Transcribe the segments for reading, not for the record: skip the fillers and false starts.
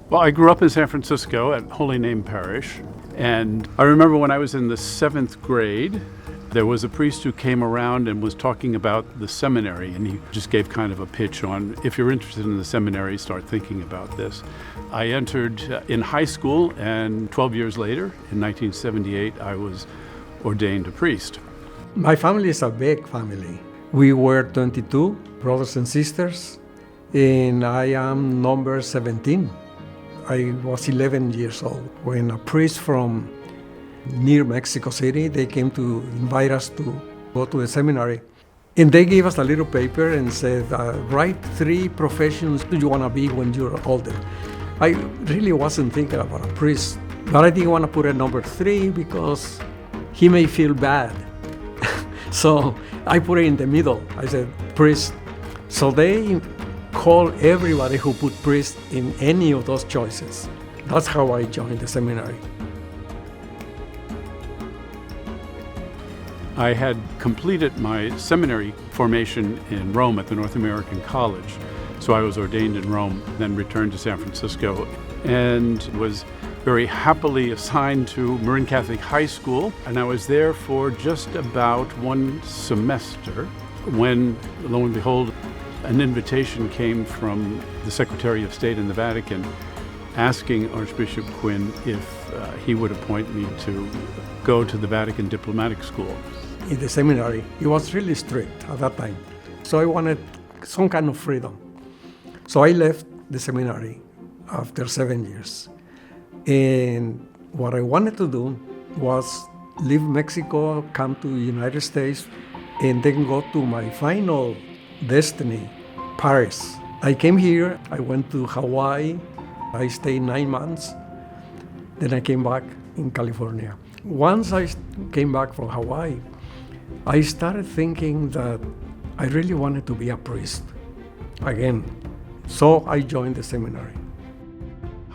Well, I grew up in San Francisco at Holy Name Parish, and I remember when I was in the 7th grade, there was a priest who came around and was talking about the seminary, and he just gave kind of a pitch on, if you're interested in the seminary, start thinking about this. I entered in high school, and 12 years later, in 1978, I was ordained a priest. My family is a big family. We were 22 brothers and sisters, and I am number 17. I was 11 years old when a priest from near Mexico City, they came to invite us to go to the seminary. And they gave us a little paper and said, write 3 professions you want to be when you're older. I really wasn't thinking about a priest, but I didn't want to put a number 3 because he may feel bad. So I put it in the middle. I said, priest. So they called everybody who put priest in any of those choices. That's how I joined the seminary. I had completed my seminary formation in Rome at the North American College. So I was ordained in Rome, then returned to San Francisco, and was very happily assigned to Marin Catholic High School. And I was there for just about 1 semester when, lo and behold, an invitation came from the Secretary of State in the Vatican asking Archbishop Quinn if he would appoint me to go to the Vatican Diplomatic School. In the seminary, it was really strict at that time. So I wanted some kind of freedom. So I left the seminary after 7 years. And what I wanted to do was leave Mexico, come to the United States, and then go to my final destiny, Paris. I came here, I went to Hawaii, I stayed 9 months, then I came back in California. Once I came back from Hawaii, I started thinking that I really wanted to be a priest again. So I joined the seminary.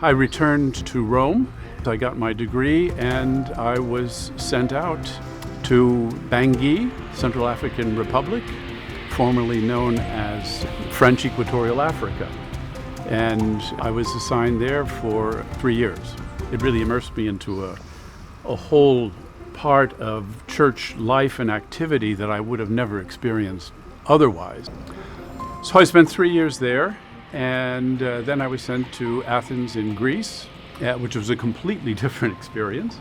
I returned to Rome. I got my degree and I was sent out to Bangui, Central African Republic, formerly known as French Equatorial Africa. And I was assigned there for 3 years. It really immersed me into a whole part of church life and activity that I would have never experienced otherwise. So I spent 3 years there, and then I was sent to Athens in Greece, which was a completely different experience.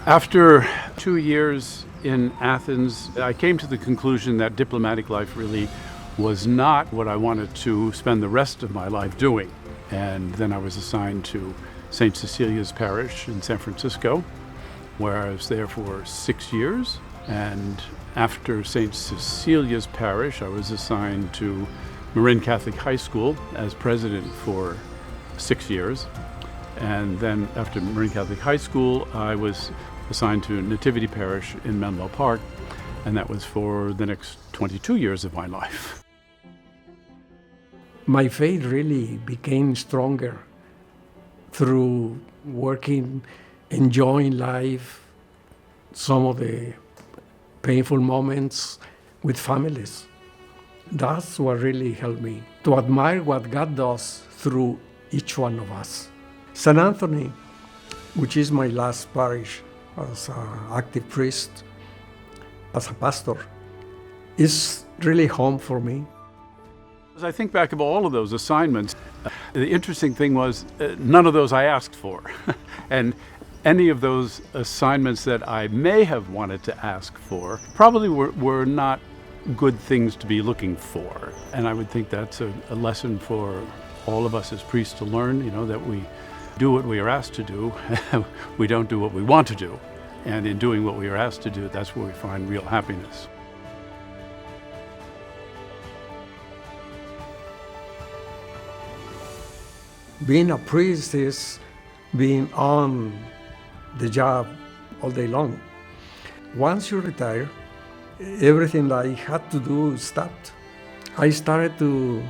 After 2 years in Athens, I came to the conclusion that diplomatic life really was not what I wanted to spend the rest of my life doing. And then I was assigned to St. Cecilia's Parish in San Francisco, where I was there for 6 years. And after St. Cecilia's Parish, I was assigned to Marin Catholic High School as president for 6 years. And then after Marin Catholic High School, I was assigned to Nativity Parish in Menlo Park, and that was for the next 22 years of my life. My faith really became stronger through working, enjoying life, some of the painful moments with families. That's what really helped me to admire what God does through each one of us. St. Anthony, which is my last parish as an active priest, as a pastor, is really home for me. As I think back of all of those assignments, the interesting thing was none of those I asked for. And any of those assignments that I may have wanted to ask for probably were not good things to be looking for. And I would think that's a lesson for all of us as priests to learn, that we do what we are asked to do. We don't do what we want to do. And in doing what we are asked to do, that's where we find real happiness. Being a priest is being on the job all day long. Once you retire, everything that I had to do stopped. I started to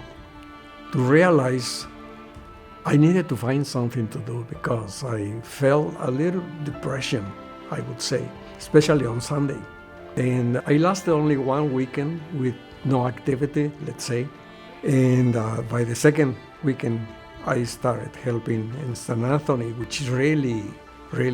realize I needed to find something to do because I felt a little depression, I would say, especially on Sunday. And I lasted only 1 weekend with no activity, let's say. And by the second weekend, I started helping in San Anthony, which really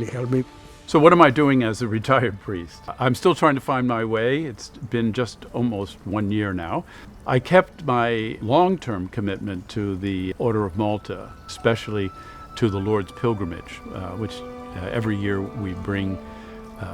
helped me. So what am I doing as a retired priest? I'm still trying to find my way. It's been just almost 1 year now. I kept my long-term commitment to the Order of Malta, especially to the Lord's Pilgrimage, which every year we bring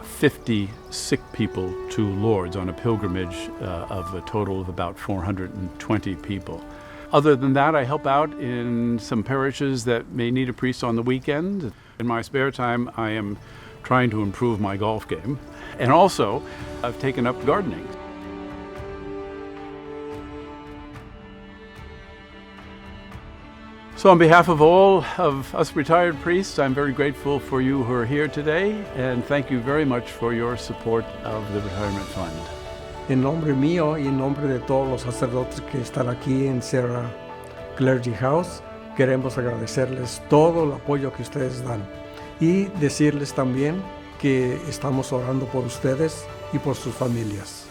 50 sick people to Lourdes on a pilgrimage of a total of about 420 people. Other than that, I help out in some parishes that may need a priest on the weekend. In my spare time, I am trying to improve my golf game. And also, I've taken up gardening. So on behalf of all of us retired priests, I'm very grateful for you who are here today, and thank you very much for your support of the Retirement Fund. En nombre mío y en nombre de todos los sacerdotes que están aquí en Sierra Clergy House, queremos agradecerles todo el apoyo que ustedes dan y decirles también que estamos orando por ustedes y por sus familias.